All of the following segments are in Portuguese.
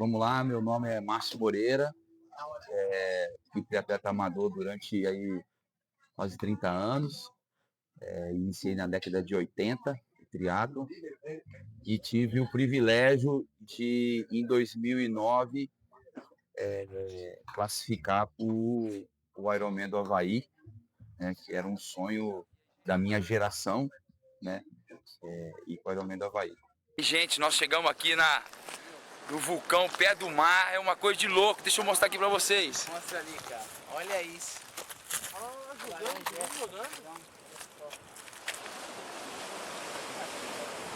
Vamos lá, meu nome é Márcio Moreira, fui triatleta amador durante aí quase 30 anos, iniciei na década de 80, o triatlo, e tive o privilégio de, em 2009, classificar para o Ironman do Havaí, né, que era um sonho da minha geração, né, ir para o Ironman do Havaí. Gente, nós chegamos aqui no vulcão, pé do mar, é uma coisa de louco. Deixa eu mostrar aqui pra vocês. Mostra ali, cara. Olha isso.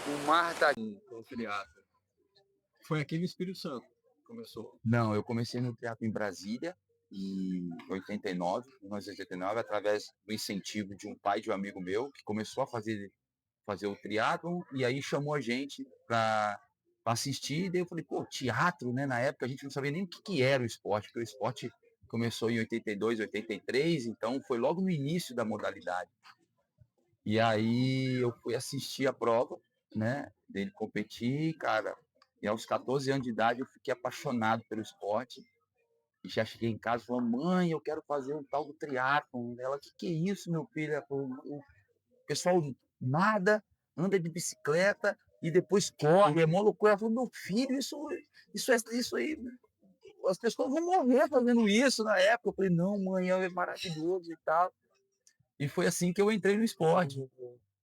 O mar tá... O triatlo. Foi aqui no Espírito Santo que começou. Não, eu comecei no triatlo em Brasília, em 1989, através do incentivo de um pai de um amigo meu, que começou a fazer o triatlo, e aí chamou a gente para assistir, e daí eu falei, pô, teatro, né? Na época a gente não sabia nem o que era o esporte, porque o esporte começou em 82, 83, então foi logo no início da modalidade. E aí eu fui assistir a prova, né, dele competir, cara, e aos 14 anos de idade eu fiquei apaixonado pelo esporte, e já cheguei em casa e falei, mãe, eu quero fazer um tal do triatlon. Ela, que é isso, meu filho? Ela falou, o pessoal nada, anda de bicicleta e depois corre, é mó loucura. Ela falou, meu filho, isso aí, as pessoas vão morrer fazendo isso na época. Eu falei, não, mãe, é maravilhoso e tal. E foi assim que eu entrei no esporte.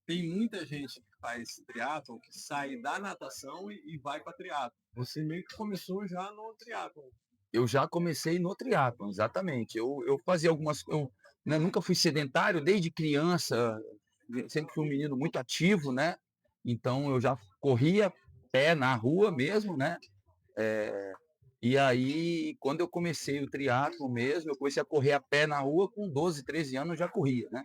Tem muita gente que faz triatlo que sai da natação e vai para triatlo. Você meio que começou já no triatlo. Eu já comecei no triatlon, exatamente. Eu fazia algumas... né, nunca fui sedentário, desde criança, sempre fui um menino muito ativo, né? Então eu já corria pé na rua mesmo, né? E aí, quando eu comecei o triatlo mesmo, eu comecei a correr a pé na rua com 12, 13 anos, eu já corria, né?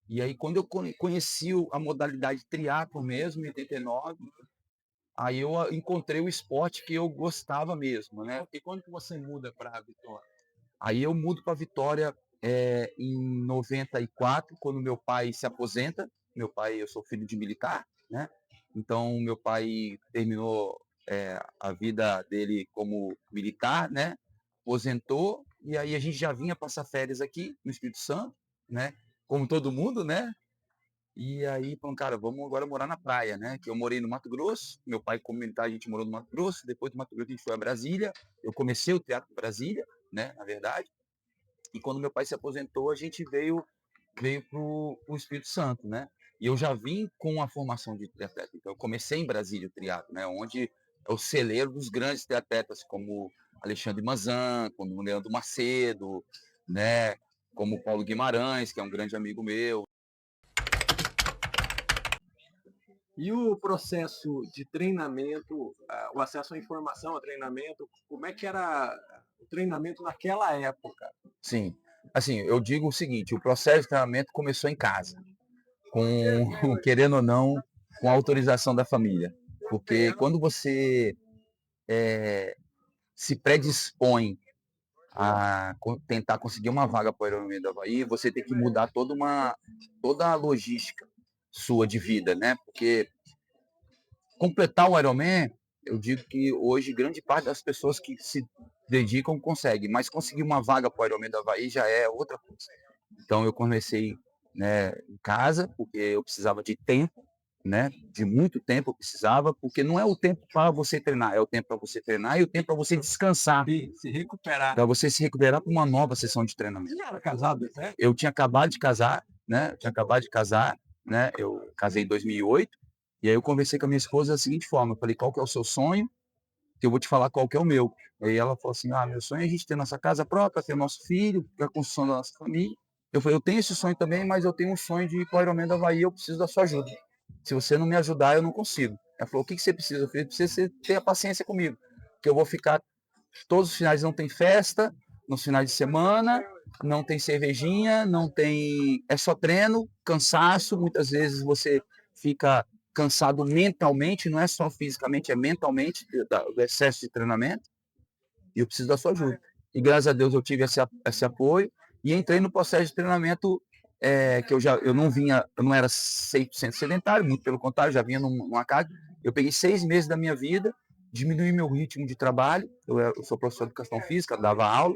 E aí, quando eu conheci a modalidade triatlo mesmo, em 89, aí eu encontrei o esporte que eu gostava mesmo, né? E quando que você muda para a Vitória? Aí eu mudo para Vitória em 94, quando meu pai se aposenta. Meu pai, eu sou filho de militar, né? Então, meu pai terminou a vida dele como militar, né? Aposentou, e aí a gente já vinha passar férias aqui no Espírito Santo, né? Como todo mundo, né? E aí, falando, cara, vamos agora morar na praia, né? Que eu morei no Mato Grosso, meu pai como militar, a gente morou no Mato Grosso, depois do Mato Grosso a gente foi a Brasília, eu comecei o teatro em Brasília, né? Na verdade, e quando meu pai se aposentou, a gente veio para o Espírito Santo, né? E eu já vim com a formação de triatleta. Então, eu comecei em Brasília o triatlo, né? Onde é o celeiro dos grandes triatletas, como Alexandre Manzan, como Leandro Macedo, né? Como Paulo Guimarães, que é um grande amigo meu. E o processo de treinamento, o acesso à informação, ao treinamento, como é que era o treinamento naquela época? Sim, assim, eu digo o seguinte, o processo de treinamento começou em casa, com, querendo ou não, com a autorização da família. Porque quando você se predispõe a tentar conseguir uma vaga para o Ironman do Havaí, você tem que mudar toda a logística sua de vida, né? Porque completar o Ironman, eu digo que hoje grande parte das pessoas que se dedicam consegue, mas conseguir uma vaga para o Ironman do Havaí já é outra coisa. Então eu comecei, né, em casa, porque eu precisava de tempo, né? De muito tempo eu precisava, porque não é o tempo para você treinar, é o tempo para você treinar e o tempo para você descansar, Se recuperar. para você se recuperar para uma nova sessão de treinamento. Você era casado, né? Eu tinha acabado de casar, né? Eu casei em 2008, e aí eu conversei com a minha esposa da seguinte forma, eu falei, qual que é o seu sonho? Que eu vou te falar qual que é o meu. Aí ela falou assim, meu sonho é a gente ter nossa casa própria, ter nosso filho, ter a construção da nossa família. Eu falei, eu tenho esse sonho também, mas eu tenho um sonho de ir para o Ironman do Havaí, eu preciso da sua ajuda. Se você não me ajudar, eu não consigo. Ela falou, o que você precisa? Eu falei, precisa ter a paciência comigo, que eu vou ficar, todos os finais não tem festa, nos finais de semana, não tem cervejinha, não tem, é só treino, cansaço, muitas vezes você fica cansado mentalmente, não é só fisicamente, é mentalmente, do excesso de treinamento, e eu preciso da sua ajuda. E graças a Deus eu tive esse apoio, e entrei no processo de treinamento que eu não era 100% sedentário, muito pelo contrário, já vinha numa casa, eu peguei 6 meses da minha vida diminuí meu ritmo de trabalho. Eu sou professor de educação física, dava aula.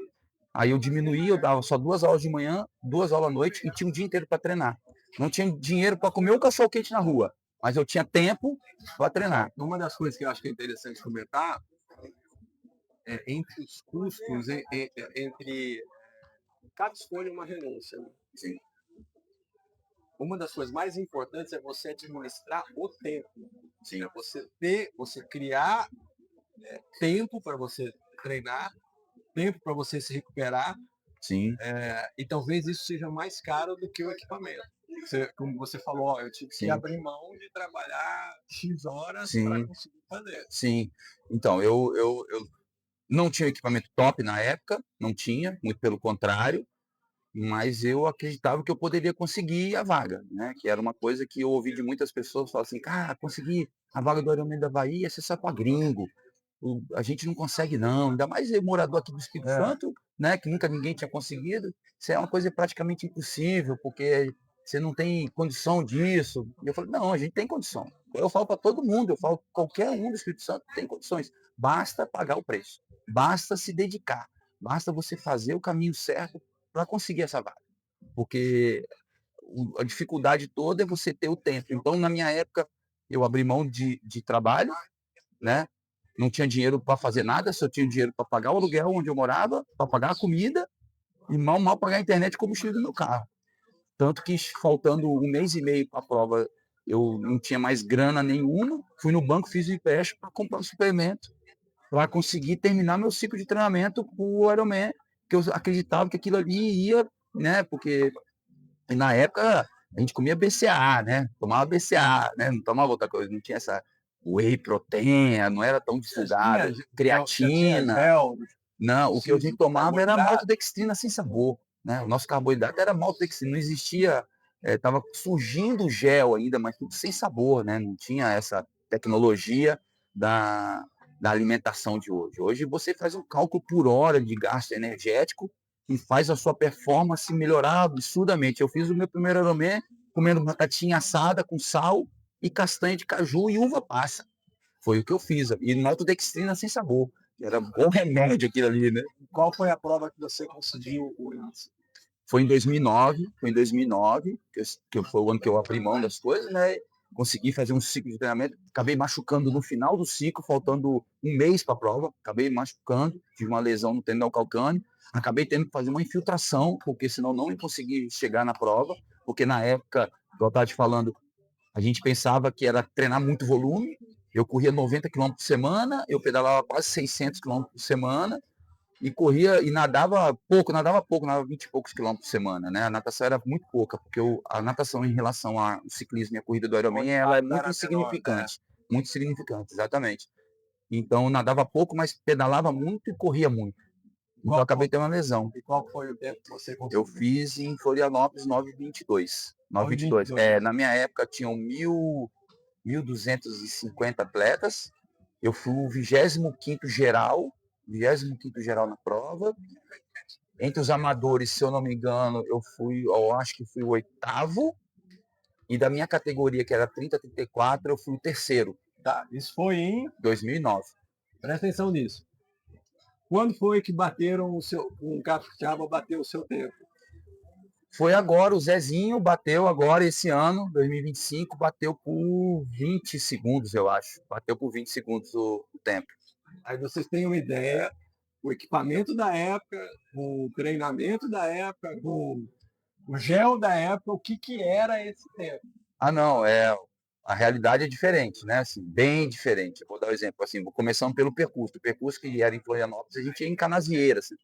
Aí eu diminuí, eu dava só 2 aulas de manhã, 2 aulas à noite e tinha o dia inteiro para treinar. Não tinha dinheiro para comer um cachorro-quente na rua, mas eu tinha tempo para treinar. Uma das coisas que eu acho que é interessante comentar é entre os custos, entre cada escolha uma renúncia, né? Sim. Uma das coisas mais importantes é você administrar o tempo. Sim. É você criar tempo para você treinar, tempo para você se recuperar, Sim, e talvez isso seja mais caro do que o equipamento. Como você falou, ó, eu tive que sim, abrir mão de trabalhar X horas para sim, conseguir fazer. sim. Então, eu não tinha equipamento top na época, não tinha, muito pelo contrário, mas eu acreditava que eu poderia conseguir a vaga, né? Que era uma coisa que eu ouvi de muitas pessoas falar assim, cara, conseguir a vaga do Ironman da Bahia, você só para gringo. A gente não consegue não, ainda mais eu, morador aqui do Espírito Santo, né, que nunca ninguém tinha conseguido, isso é uma coisa praticamente impossível, porque você não tem condição disso. E eu falei, não, a gente tem condição. Eu falo para todo mundo, eu falo qualquer um do Espírito Santo tem condições. Basta pagar o preço, basta se dedicar, basta você fazer o caminho certo para conseguir essa vaga. Porque a dificuldade toda é você ter o tempo. Então, na minha época, eu abri mão de trabalho, né? Não tinha dinheiro para fazer nada, só tinha dinheiro para pagar o aluguel onde eu morava, para pagar a comida e mal pagar a internet e combustível do meu carro. Tanto que faltando 1 mês e meio para a prova, eu não tinha mais grana nenhuma, fui no banco, fiz o empréstimo para comprar um suplemento, para conseguir terminar meu ciclo de treinamento para o Ironman, que eu acreditava que aquilo ali ia, né? Porque na época a gente comia BCA, né? Tomava BCA, né? Não tomava outra coisa, não tinha essa whey protein, não era tão divulgada, Já tinha creatina. gel, Não, o que a gente tomava era carboidrato. maltodextrina sem sabor, né? O nosso carboidrato era maltodextrina, não existia, estava surgindo o gel ainda, mas tudo sem sabor, né? Não tinha essa tecnologia da, da alimentação de hoje. Hoje você faz um cálculo por hora de gasto energético e faz a sua performance melhorar absurdamente. Eu fiz o meu primeiro Ironman comendo batatinha assada com sal e castanha de caju e uva passa. Foi o que eu fiz. E maltodextrina sem sabor. Era um bom remédio aquilo ali, né? Qual foi a prova que você conseguiu o índice? Foi em 2009, que foi o ano que eu abri mão das coisas, né? Consegui fazer um ciclo de treinamento, acabei machucando no final do ciclo, faltando 1 mês para a prova, acabei machucando, tive uma lesão no tendão calcâneo, acabei tendo que fazer uma infiltração, porque senão não ia conseguir chegar na prova, porque na época, igual eu estava te falando, a gente pensava que era treinar muito volume, eu corria 90 km por semana, eu pedalava quase 600 km por semana, e corria e nadava pouco, nadava 20 e poucos quilômetros por semana, né? A natação era muito pouca, porque a natação em relação ao ciclismo e a corrida do Ironman, ela é muito insignificante, muito significante, exatamente. Então, eu nadava pouco, mas pedalava muito e corria muito. Então, eu acabei tendo uma lesão. E qual foi o tempo que você conseguiu? Eu fiz em Florianópolis 9,22. 9,22. Na minha época, tinham 1.250 atletas. Eu fui o 25º geral na prova. Entre os amadores, se eu não me engano, eu acho que fui o 8º. E da minha categoria, que era 30 a 34, eu fui o 3º. Tá, isso foi em 2009. Presta atenção nisso. Quando foi que um capixaba bateu o seu tempo? Foi agora, o Zezinho bateu agora esse ano, 2025, bateu por 20 segundos, eu acho. Bateu por 20 segundos o tempo. Aí vocês têm uma ideia, o equipamento da época, o treinamento da época, o gel da época, o que era esse tempo? Ah, não, a realidade é diferente, né? Assim, bem diferente. Eu vou dar um exemplo, assim, começando pelo percurso. O percurso que era em Florianópolis, a gente ia em Canasvieiras. Assim.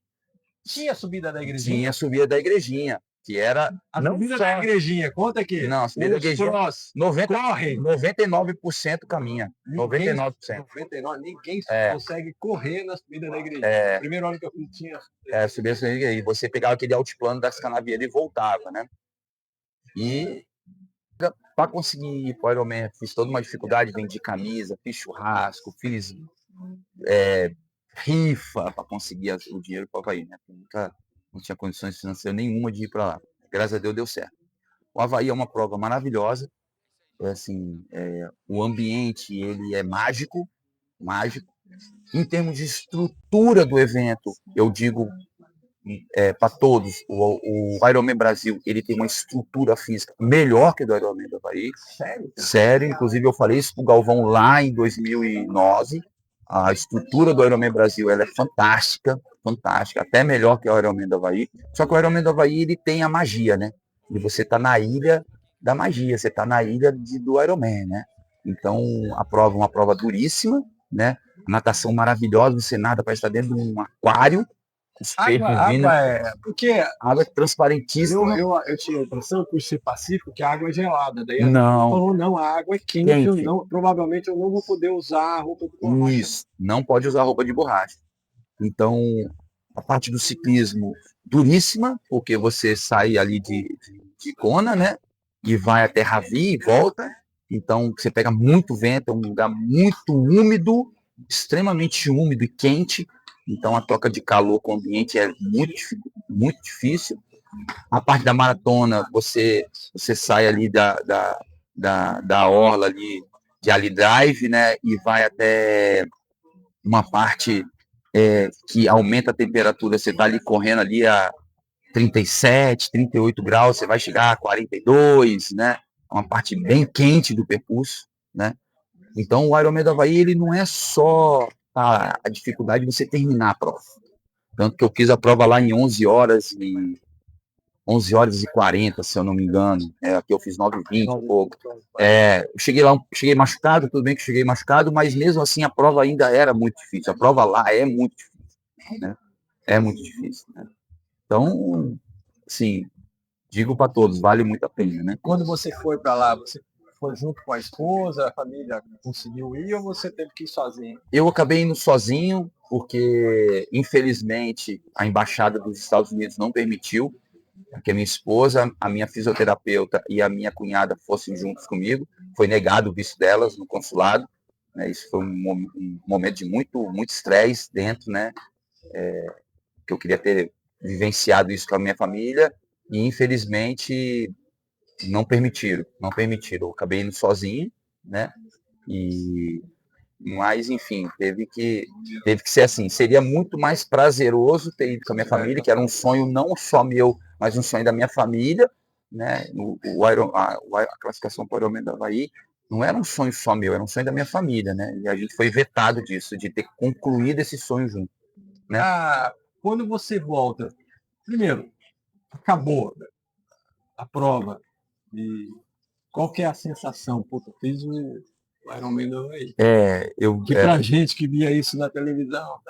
Tinha a subida da igrejinha? Tinha a subida da igrejinha, que era... A subida da igrejinha, conta aqui. Não, a subida da igrejinha... 99% caminha. 99%. 99%, ninguém consegue correr na subida da igrejinha. O primeiro ano que eu fiz tinha... subida da igrejinha. E você pegava aquele altiplano das Canavieiras e voltava, né? E... para conseguir ir para o Ironman, fiz toda uma dificuldade, vendi camisa, fiz churrasco, fiz rifa para conseguir o dinheiro para o Havaí, né? Nunca não tinha condições financeiras nenhuma de ir para lá. Graças a Deus deu certo. O Havaí é uma prova maravilhosa, assim, o ambiente ele é mágico, Em termos de estrutura do evento, eu digo para todos, o Ironman Brasil, ele tem uma estrutura física melhor que o do Ironman do Havaí. Sério? Sério, inclusive eu falei isso pro Galvão lá em 2009. A estrutura do Ironman Brasil, ela é fantástica, fantástica, até melhor que o Ironman do Havaí. Só que o Ironman do Havaí, ele tem a magia, né? E você tá na ilha da magia, você tá na ilha do Ironman, né? Então, a prova é uma prova duríssima, né? Natação maravilhosa, você nada para estar dentro de um aquário, os peixes vindo, Água é. Porque água transparentíssima. eu tinha a impressão, por ser pacífico, que a água é gelada. Daí Não, falou, não, a água é quente, quente. provavelmente eu não vou poder usar a roupa de borracha. Isso, não pode usar roupa de borracha. Então, a parte do ciclismo duríssima, porque você sai ali de Kona, né? E vai até Ravi e volta. Então, você pega muito vento, é um lugar muito úmido, extremamente úmido e quente. Então, a troca de calor com o ambiente é muito difícil. A parte da maratona, você sai ali da orla ali de Ali Drive, né? E vai até uma parte que aumenta a temperatura, você está ali correndo ali a 37, 38 graus, você vai chegar a 42, né? Uma parte bem quente do percurso, né? Então o Ironman do Havaí, ele não é só a dificuldade de você terminar a prova. Tanto que eu fiz a prova lá em 11 horas e 40, se eu não me engano. Aqui eu fiz 9h20 e pouco. Eu cheguei lá, cheguei machucado, tudo bem que cheguei machucado, mas mesmo assim a prova ainda era muito difícil. A prova lá é muito difícil, né? É muito difícil, né? Então, assim, digo para todos, vale muito a pena, né? Quando você foi para lá, você foi junto com a esposa, a família conseguiu ir ou você teve que ir sozinho? Eu acabei indo sozinho, porque, infelizmente, a Embaixada dos Estados Unidos não permitiu que a minha esposa, a minha fisioterapeuta e a minha cunhada fossem juntos comigo. Foi negado o visto delas no consulado, né? Isso foi um momento de muito estresse dentro, né? Que eu queria ter vivenciado isso com a minha família e, infelizmente, não permitiram. Eu acabei indo sozinho, né? Mas, enfim, teve que ser assim. Seria muito mais prazeroso ter ido com a minha família, que era um sonho não só meu, mas um sonho da minha família, né? A classificação para o Ironman do Havaí não era um sonho só meu, era um sonho da minha família, né? E a gente foi vetado disso, de ter concluído esse sonho junto, né? Quando você volta, primeiro, acabou a prova, e qual que é a sensação? Puta, fiz o Ironman do Havaí. Que pra gente que via isso na televisão.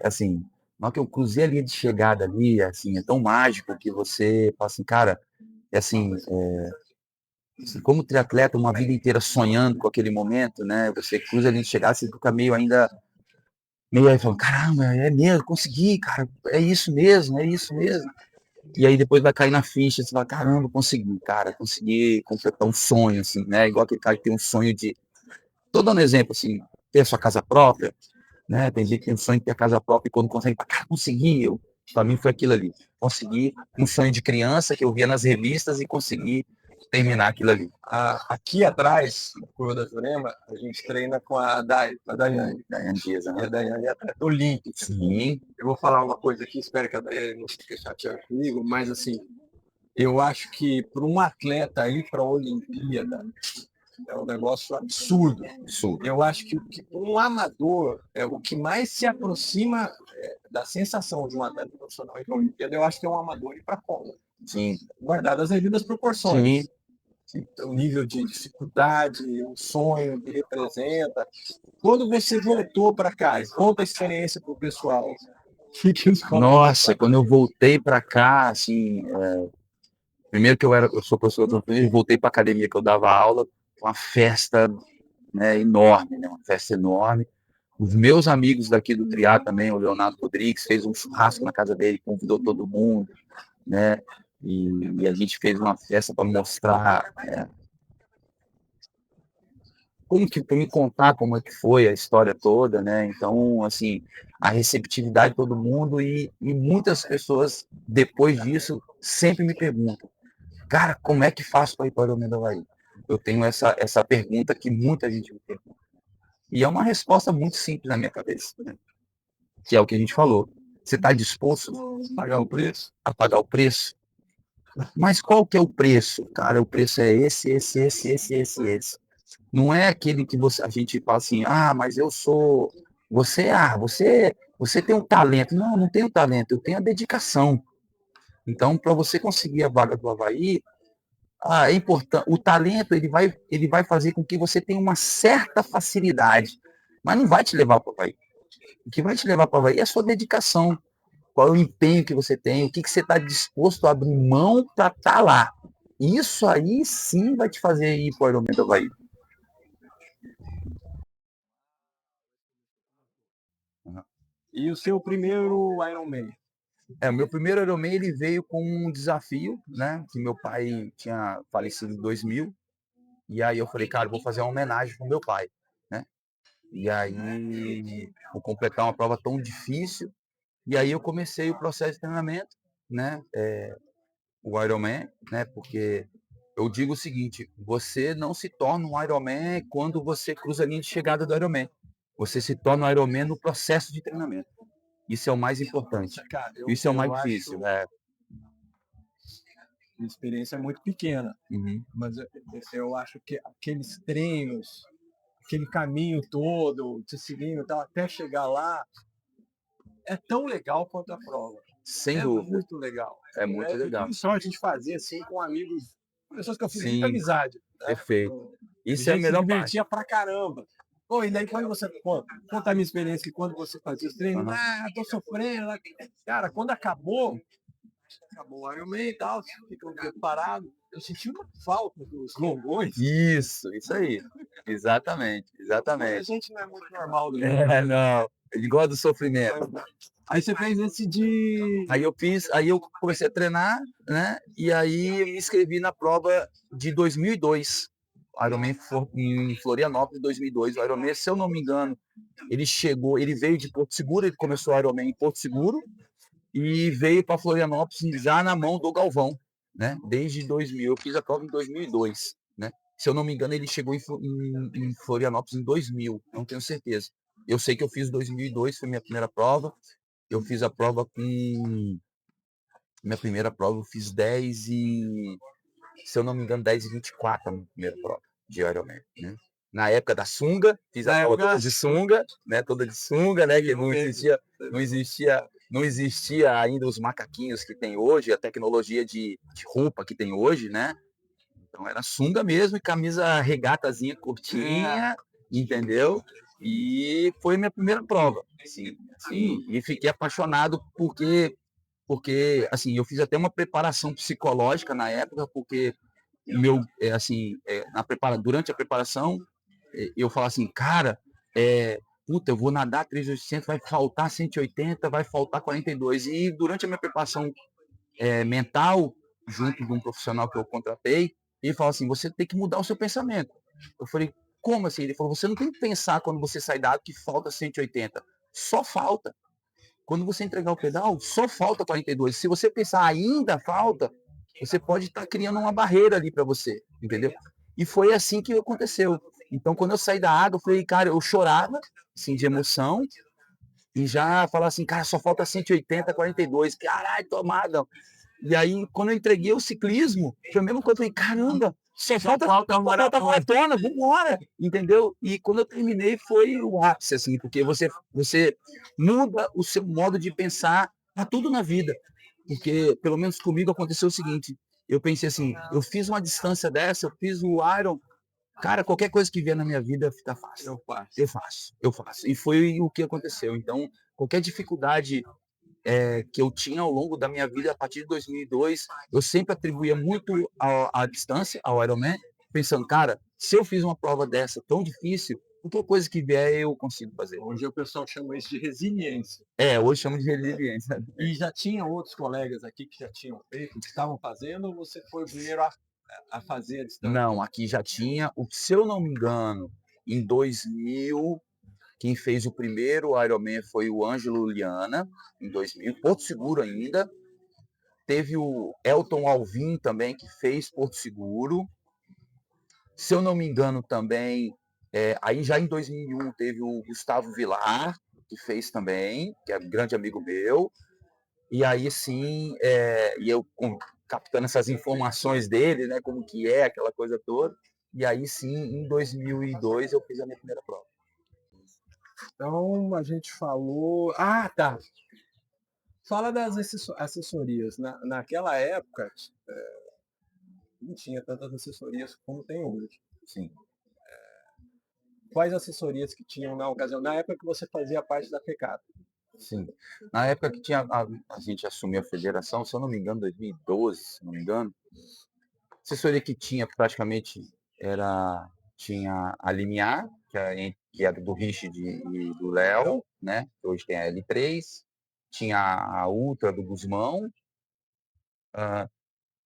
Assim, na hora que eu cruzei a linha de chegada ali, assim, é tão mágico que você fala assim, cara, assim, como triatleta, uma vida inteira sonhando com aquele momento, né? Você cruza a linha de chegada, você fica meio aí falando, caramba, é mesmo, consegui, cara, é isso mesmo, é isso mesmo. E aí depois vai cair na ficha, você fala, caramba, consegui, cara, consegui completar um sonho, assim, né? Igual aquele cara que tem um sonho de, tô dando exemplo, assim, ter a sua casa própria, né? Tem gente que tem um sonho de ter a casa própria e quando consegue, cara, consegui, pra mim foi aquilo ali. Consegui um sonho de criança que eu via nas revistas e consegui terminar aquilo ali. Aqui atrás, na Curva da Jurema, a gente treina com a Daiane. Daiane Dias, E a Daiane é atleta olímpica. Sim. Eu vou falar uma coisa aqui, espero que a Daiane não fique chateada comigo, mas assim, eu acho que para um atleta ir para a Olimpíada é um negócio absurdo. Eu acho que para um amador, o que mais se aproxima da sensação de um atleta profissional ir para a Olimpíada, eu acho que é um amador ir para a Copa. Sim. Guardadas as devidas proporções. Sim. O nível de dificuldade, o sonho que representa. Quando você voltou para cá, conta a experiência para o pessoal. Nossa, quando eu voltei para cá, assim, primeiro que eu sou professor de antropologia, voltei para a academia que eu dava aula, uma festa, né, enorme, né, uma festa enorme. Os meus amigos daqui do triatlo também, o Leonardo Rodrigues, fez um churrasco na casa dele, convidou todo mundo, né, e a gente fez uma festa para mostrar para me contar como é que foi a história toda, né? Então, assim, a receptividade de todo mundo e muitas pessoas, depois disso, sempre me perguntam, cara, como é que faço para ir para o Ironman do Havaí? Eu tenho essa pergunta que muita gente me pergunta. E é uma resposta muito simples na minha cabeça, né? Que é o que a gente falou. Você está disposto Pagar o preço. a pagar o preço? Mas qual que é o preço? Cara, o preço é esse. Não é aquele que a gente fala assim, mas eu sou. Você tem um talento. Não, não tenho talento, eu tenho a dedicação. Então, para você conseguir a vaga do Avaí, é importante. O talento ele vai fazer com que você tenha uma certa facilidade, mas não vai te levar para o Avaí. O que vai te levar para o Avaí é a sua dedicação. Qual é o empenho que você tem, o que você está disposto a abrir mão para estar lá. Isso aí sim vai te fazer ir para o Ironman do Havaí. E o seu primeiro Ironman? O meu primeiro Ironman ele veio com um desafio, né? Que meu pai tinha falecido em 2000. E aí eu falei, cara, eu vou fazer uma homenagem pro meu pai, né? E aí vou completar uma prova tão difícil. E aí eu comecei o processo de treinamento, né? O Ironman, né? Porque eu digo o seguinte, você não se torna um Ironman quando você cruza a linha de chegada do Ironman. Você se torna um Ironman no processo de treinamento. Isso é o mais importante. Cara, Isso é o mais difícil, né? Minha experiência é muito pequena, mas eu acho que aqueles treinos, aquele caminho todo, te seguindo, tal, até chegar lá, é tão legal quanto a prova. Sem É dúvida. muito legal. É muito legal. E só a gente fazer assim com amigos, pessoas que eu fiz muita Sim, amizade. Né? perfeito. Isso A é a gente se melhor parte. divertia pra caramba. Pô, e daí quando você conta a minha experiência que quando você fazia os treinos, tô sofrendo. Cara, quando acabou o Ironman e tal, fica um tempo parado. Eu senti uma falta dos longões. Isso aí. Exatamente. A gente não é muito normal, né? Não. Ele gosta do sofrimento. Aí você fez esse de. Aí eu comecei a treinar, né? E aí eu me inscrevi na prova de 2002. Ironman em Florianópolis, 2002. O Ironman, se eu não me engano, ele veio de Porto Seguro, ele começou o Ironman em Porto Seguro e veio para Florianópolis já na mão do Galvão, né? Desde 2000. Eu fiz a prova em 2002, né? Se eu não me engano, ele chegou em Florianópolis em 2000, não tenho certeza. Eu sei que eu fiz 2002, foi minha primeira prova. Eu fiz a prova minha primeira prova, eu fiz 10 e, se eu não me engano, 10 e 24 a minha primeira prova de Ironman, né? Na época da sunga, fiz a prova toda de sunga, né? Toda de sunga, né? Que não existia ainda os macaquinhos que tem hoje, a tecnologia de roupa que tem hoje, né? Então era sunga mesmo e camisa regatazinha curtinha, entendeu? E foi minha primeira prova, sim. E fiquei apaixonado porque assim, eu fiz até uma preparação psicológica na época, porque durante a preparação, eu falo assim, cara, puta, eu vou nadar 3.800, vai faltar 180, vai faltar 42. E durante a minha preparação mental, junto de um profissional que eu contratei, ele falou assim, você tem que mudar o seu pensamento. Eu falei, como assim? Ele falou, você não tem que pensar quando você sai da água que falta 180. Só falta. Quando você entregar o pedal, só falta 42. Se você pensar ainda falta, você pode estar criando uma barreira ali para você, entendeu? E foi assim que aconteceu. Então, quando eu saí da água, eu falei, cara, eu chorava, assim, de emoção, e já falava assim, cara, só falta 180, 42. Caralho, tomada. E aí, quando eu entreguei o ciclismo, foi a mesma coisa. Eu falei, caramba, só falta maratona, vambora, entendeu? E quando eu terminei, foi o ápice, assim, porque você muda o seu modo de pensar para tudo na vida. Porque, pelo menos comigo, aconteceu o seguinte, eu pensei assim, eu fiz uma distância dessa, eu fiz o Iron, cara, qualquer coisa que vier na minha vida fica fácil. Eu faço. E foi o que aconteceu. Então, qualquer dificuldade que eu tinha ao longo da minha vida, a partir de 2002, eu sempre atribuía muito à distância, ao Ironman, pensando, cara, se eu fiz uma prova dessa tão difícil, qualquer coisa que vier eu consigo fazer. Hoje o pessoal chama isso de resiliência. Hoje chama de resiliência. E já tinha outros colegas aqui que já tinham feito, que estavam fazendo, ou você foi o primeiro a fazer a distância? Não, aqui já tinha, se eu não me engano, em 2000, quem fez o primeiro Ironman foi o Ângelo Liana, em 2000, Porto Seguro ainda. Teve o Elton Alvim também, que fez Porto Seguro. Se eu não me engano também, Aí já em 2001 teve o Gustavo Vilar, que fez também, que é um grande amigo meu. E aí sim, e eu captando essas informações dele, né, como que é, aquela coisa toda. E aí sim, em 2002 eu fiz a minha primeira prova. Então a gente falou. Ah, tá. Fala das assessorias. Naquela época, não tinha tantas assessorias como tem hoje. Sim, Quais assessorias que tinham na ocasião? Na época que você fazia parte da FECAP? sim. Na época que tinha a gente assumiu a federação, se eu não me engano, 2012, se eu não me engano, a assessoria que tinha praticamente tinha a Limiar, que era do Richard e do Léo, né? Que hoje tem a L3, tinha a Ultra do Guzmão,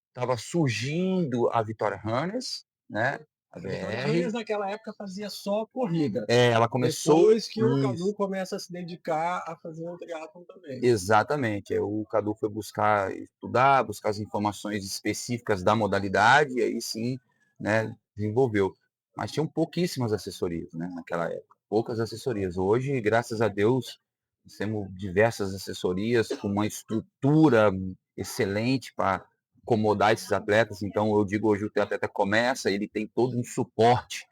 estava surgindo a Vitória Runners, né? A A Vitória BR. Runners naquela época fazia só corrida. Ela começou. Depois que o Cadu Isso, começa a se dedicar a fazer o triatlon também. exatamente. Aí o Cadu foi buscar estudar, buscar as informações específicas da modalidade, e aí sim, né, desenvolveu. Mas tinham pouquíssimas assessorias, né, naquela época. Poucas assessorias. Hoje, graças a Deus, nós temos diversas assessorias com uma estrutura excelente para acomodar esses atletas. Então, eu digo, hoje o triatleta começa, ele tem todo um suporte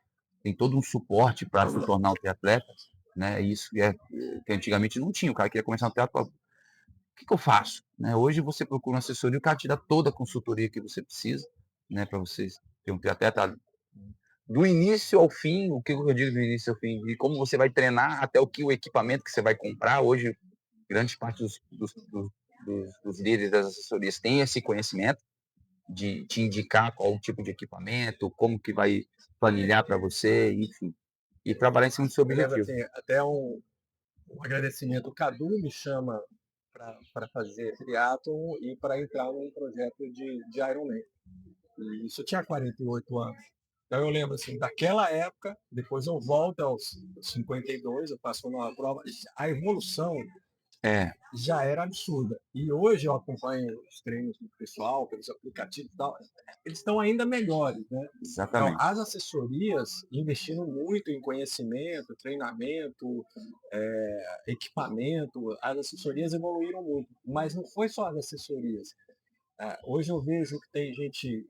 para se tornar um triatleta, né? Isso que antigamente não tinha. O cara queria começar no teatro, falava, o que eu faço? Né? Hoje você procura uma assessoria, o cara te dá toda a consultoria que você precisa, né? Para você ter um triatleta do início ao fim. O que eu digo do início ao fim? E como você vai treinar, até o equipamento que você vai comprar. Hoje, grande parte dos líderes das assessorias tem esse conhecimento de te indicar qual o tipo de equipamento, como que vai planilhar para você, enfim. E trabalhar em cima do seu Eu lembro objetivo. assim, até um agradecimento. O Cadu me chama para fazer triatlon e para entrar num projeto de Ironman. E isso eu tinha 48 anos. Então eu lembro assim, daquela época, depois eu volto aos 52, eu passo numa prova, a evolução É, já era absurda. E hoje eu acompanho os treinos do pessoal, pelos aplicativos e tal, eles estão ainda melhores, né? Então, exatamente. as assessorias investindo muito em conhecimento, treinamento, equipamento, as assessorias evoluíram muito, mas não foi só as assessorias. Hoje eu vejo que tem gente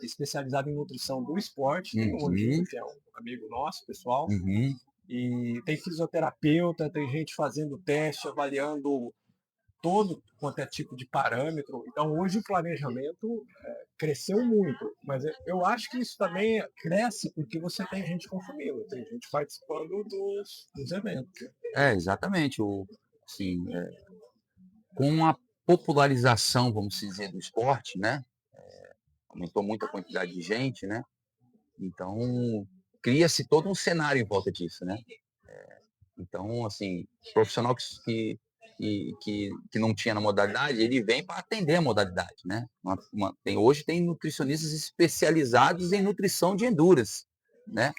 especializada em nutrição do esporte, tem o Rodinho, Uhum, que é um amigo nosso, pessoal, uhum. e tem fisioterapeuta, tem gente fazendo teste, avaliando todo quanto é tipo de parâmetro. Então, hoje o planejamento cresceu muito, mas eu acho que isso também cresce porque você tem gente consumindo, tem gente participando dos eventos. Exatamente. Assim, com a popularização, vamos dizer, do esporte, né? Aumentou muito a quantidade de gente, né? Então, cria-se todo um cenário em volta disso, né? Então, assim, profissional que não tinha na modalidade, ele vem para atender a modalidade, né? Hoje tem nutricionistas especializados em nutrição de endurance, né?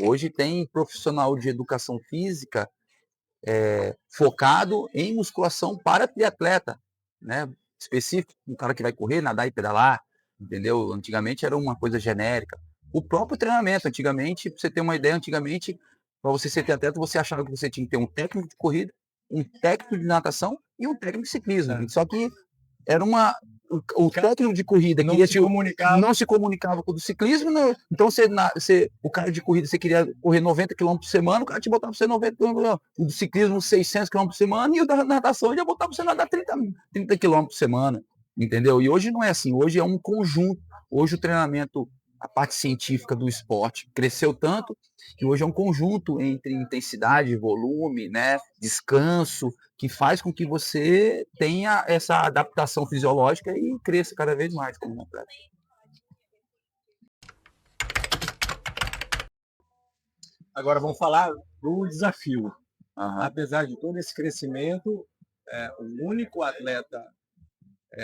Hoje tem profissional de educação física focado em musculação para triatleta, né? Específico, um cara que vai correr, nadar e pedalar, entendeu? Antigamente era uma coisa genérica. O próprio treinamento, antigamente, para você ter uma ideia, antigamente, para você ser triatleta, você achava que você tinha que ter um técnico de corrida, um técnico de natação e um técnico de ciclismo. Só que era uma. O técnico de corrida Não queria se comunicava. não se comunicava com o do ciclismo, né? Então o cara de corrida, você queria correr 90 km por semana, o cara te botava para você 90 km, o do ciclismo 600 km por semana, e o da natação já botava para você nadar 30 km por semana, entendeu? E hoje não é assim, hoje é um conjunto. Hoje o treinamento, a parte científica do esporte cresceu tanto que hoje é um conjunto entre intensidade, volume, né, descanso, que faz com que você tenha essa adaptação fisiológica e cresça cada vez mais como atleta. Agora vamos falar do desafio. Uhum. Apesar de todo esse crescimento, o único atleta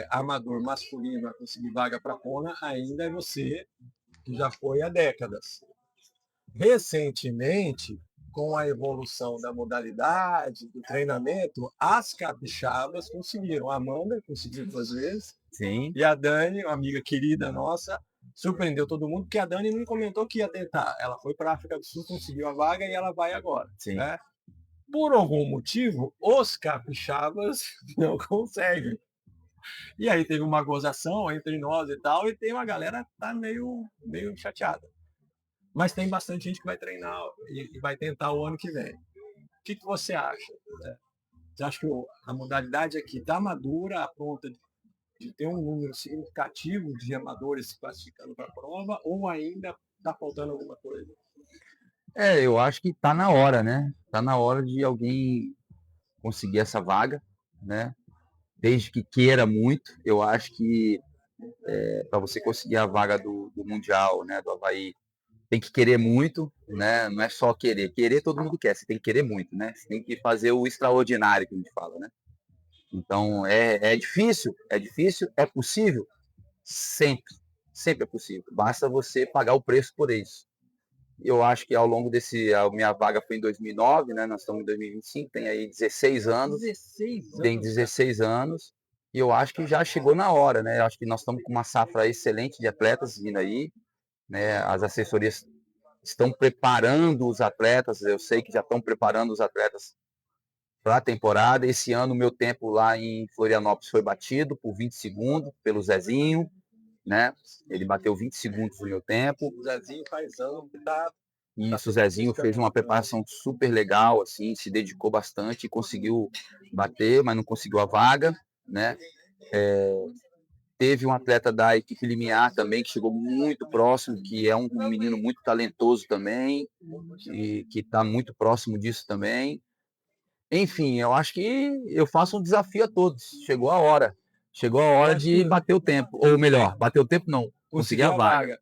amador masculino a conseguir vaga para a Kona ainda é você, que já foi há décadas. Recentemente, com a evolução da modalidade, do treinamento, as capixabas conseguiram. A Amanda conseguiu 2 vezes, Sim. e a Dani, uma amiga querida nossa, surpreendeu todo mundo, porque a Dani não comentou que ia tentar. Ela foi para a África do Sul, conseguiu a vaga e ela vai agora. Sim. Né? Por algum motivo, os capixabas não conseguem. E aí teve uma gozação entre nós e tal, e tem uma galera que tá meio chateada. Mas tem bastante gente que vai treinar e vai tentar o ano que vem. O que você acha? Você acha que a modalidade aqui está madura a ponto de ter um número significativo de amadores se classificando para a prova, ou ainda está faltando alguma coisa? Eu acho que tá na hora, né? Tá na hora de alguém conseguir essa vaga, né? Desde que queira muito. Eu acho que para você conseguir a vaga do Mundial, né, do Avaí, tem que querer muito, né? Não é só querer. Querer todo mundo quer, você tem que querer muito, né? Você tem que fazer o extraordinário que a gente fala, né? Então é difícil, é possível? Sempre é possível. Basta você pagar o preço por isso. Eu acho que ao longo a minha vaga foi em 2009, né? Nós estamos em 2025, tem aí 16 anos. 16 anos. Tem 16 anos. E eu acho que já chegou na hora, né? Eu acho que nós estamos com uma safra excelente de atletas vindo aí, né? As assessorias estão preparando os atletas, eu sei que já estão preparando os atletas para a temporada. Esse ano o meu tempo lá em Florianópolis foi batido por 20 segundos pelo Zezinho, né? Ele bateu 20 segundos no meu tempo. O Zezinho faz ano que tá. Isso, o Zezinho fez uma preparação super legal, assim, se dedicou bastante, conseguiu bater, mas não conseguiu a vaga, né? Teve um atleta da equipe limiar também, que chegou muito próximo, que é um menino muito talentoso também, e que está muito próximo disso também. Enfim, eu acho que eu faço um desafio a todos. Chegou a hora. Chegou a hora de bater o tempo. Ou melhor, bater o tempo não, conseguir a vaga.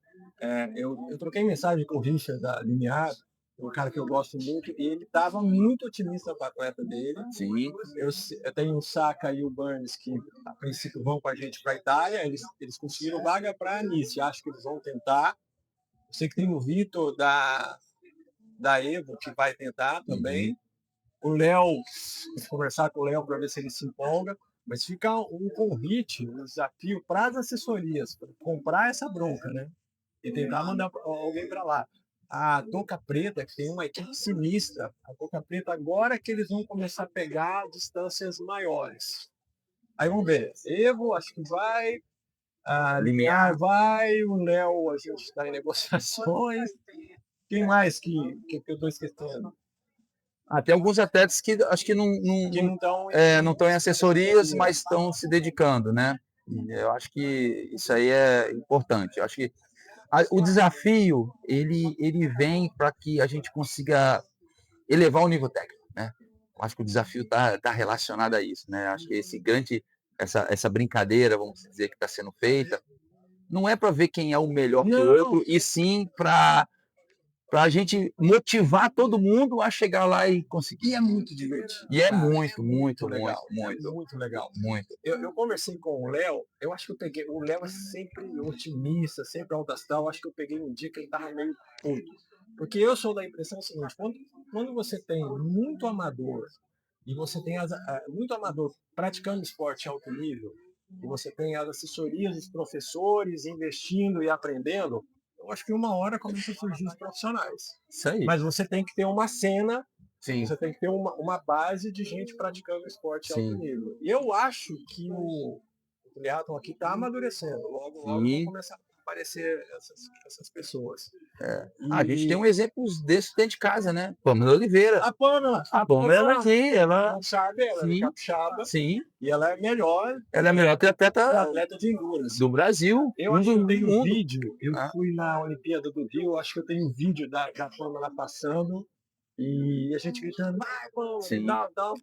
Eu troquei mensagem com o Richard da Limiar, um cara que eu gosto muito, e ele estava muito otimista com a atleta dele. Sim. Eu tenho o Saka e o Burns, que a princípio vão com a gente para a Itália, eles conseguiram vaga para a Nice, acho que eles vão tentar. Eu sei que tem o Vitor da Evo, que vai tentar também. O Léo, conversar com o Léo para ver se ele se empolga, mas fica um convite, um desafio para as assessorias, para comprar essa bronca, né? E tentar mandar alguém para lá. A Toca Preta, que tem uma equipe sinistra, a Toca Preta agora que eles vão começar a pegar distâncias maiores. Aí vamos ver. Evo, acho que vai. A Limiar vai. O Léo, a gente está em negociações. Quem mais que eu estou esquecendo? Tem alguns atletas que acho que não estão em assessorias, mas estão se dedicando, né? Eu acho que isso aí é importante. Eu acho que o desafio ele vem para que a gente consiga elevar o nível técnico, né? Eu acho que o desafio está relacionado a isso, né? Acho que essa brincadeira, vamos dizer, que está sendo feita, não é para ver quem é o melhor que o outro, e sim para a gente motivar todo mundo a chegar lá e conseguir. E é muito divertido. E é muito legal. Muito. É muito legal. Muito. Eu conversei com o Léo, eu acho que eu peguei. O Léo é sempre otimista, sempre alto astral. Acho que eu peguei um dia que ele estava meio puto. Porque eu sou da impressão seguinte: quando você tem muito amador, e você tem muito amador praticando esporte alto nível, e você tem as assessorias dos professores investindo e aprendendo, eu acho que uma hora começa a surgir os profissionais. Isso aí. Mas você tem que ter uma cena, Sim. você tem que ter uma base de gente praticando esporte alto nível. E eu acho que o triatlon aqui está amadurecendo. Logo vão começar a aparecer essas pessoas. A gente tem um exemplo desse dentro de casa, né? Pamela Oliveira. A Pamela aqui, ela sabe, ela é capixaba. Sim. E ela é melhor. Ela é a melhor atleta de endurance do Brasil. Eu acho que eu tenho um vídeo. Eu fui na Olimpíada do Rio, acho que eu tenho um vídeo da Pamela passando e a gente gritando, vai, Pamela, tal.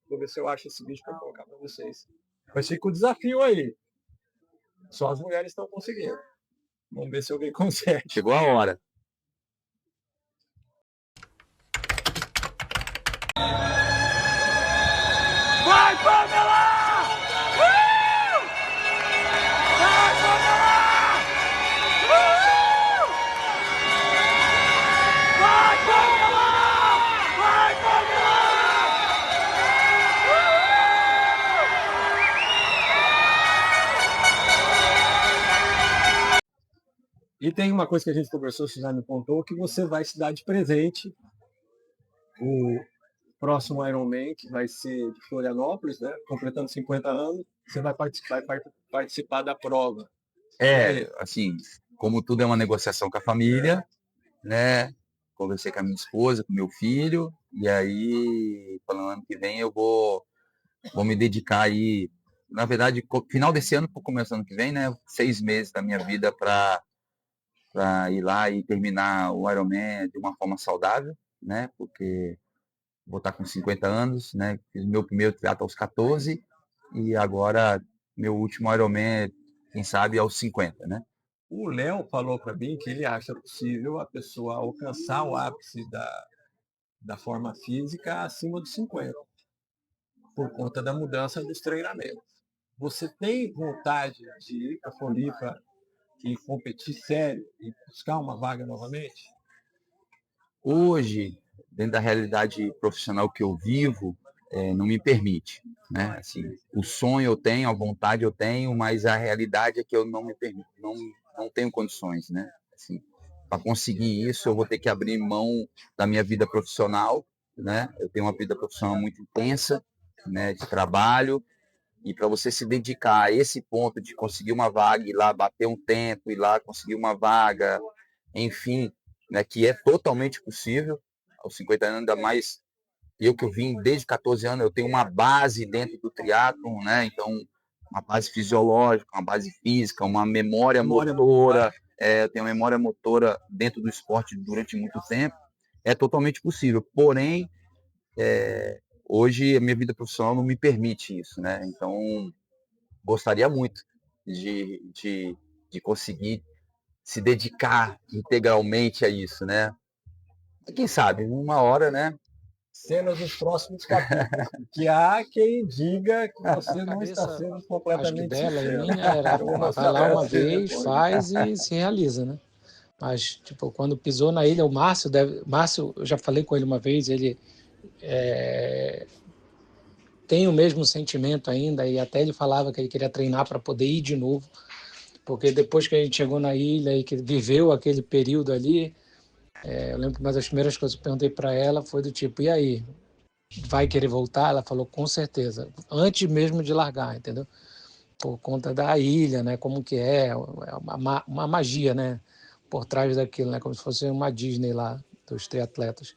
Vou ver se eu acho esse vídeo para colocar para vocês. Mas fica o desafio aí. Só as mulheres estão conseguindo. Vamos ver se alguém consegue. Chegou a hora. Vai, Pamela! Vai, Pamela! Vai, Pamela! Vai, Pamela! E tem uma coisa que a gente conversou, você já me contou, que você vai se dar de presente o próximo Ironman, que vai ser de Florianópolis, né? Completando 50 anos, você vai participar da prova. Assim, como tudo é uma negociação com a família, né? Conversei com a minha esposa, com meu filho, e aí, falando ano que vem, eu vou me dedicar aí, na verdade, final desse ano, por começo do ano que vem, né? 6 meses da minha vida para ir lá e terminar o Ironman de uma forma saudável, né? Porque vou estar com 50 anos, né? Fiz meu primeiro triatlo aos 14 e agora meu último Ironman, quem sabe, aos 50, né? O Léo falou para mim que ele acha possível a pessoa alcançar o ápice da forma física acima dos 50, por conta da mudança dos treinamentos. Você tem vontade de ir para a Floripa e competir sério e buscar uma vaga novamente? Hoje, dentro da realidade profissional que eu vivo, não me permite, né? Assim, o sonho eu tenho, a vontade eu tenho, mas a realidade é que eu não me permito, não tenho condições, né? Assim, para conseguir isso, eu vou ter que abrir mão da minha vida profissional, né? Eu tenho uma vida profissional muito intensa, né? De trabalho, e para você se dedicar a esse ponto de conseguir uma vaga, ir lá bater um tempo, ir lá conseguir uma vaga, enfim, né, que é totalmente possível, aos 50 anos, ainda mais eu que eu vim desde 14 anos, eu tenho uma base dentro do triatlon, né, então uma base fisiológica, uma base física, uma memória motora, eu tenho uma memória motora dentro do esporte durante muito tempo, é totalmente possível, porém, hoje a minha vida profissional não me permite isso, né, então gostaria muito de conseguir se dedicar integralmente a isso, né? Quem sabe, uma hora, né? Cenas dos próximos capítulos, que há quem diga que você não está sendo Acho que completamente dela e sincero. minha era, Eu vou vai mostrar lá para uma você vez, depois. faz e se realiza, né? Mas, tipo, quando pisou na ilha, o Márcio Márcio, eu já falei com ele uma vez, ele tem o mesmo sentimento ainda, e até ele falava que ele queria treinar para poder ir de novo, porque depois que a gente chegou na ilha e que viveu aquele período ali, eu lembro que uma das primeiras coisas que eu perguntei para ela foi do tipo, e aí, vai querer voltar? Ela falou, com certeza, antes mesmo de largar, entendeu? Por conta da ilha, né? Como que é uma magia, né? Por trás daquilo, né? Como se fosse uma Disney lá dos triatletas.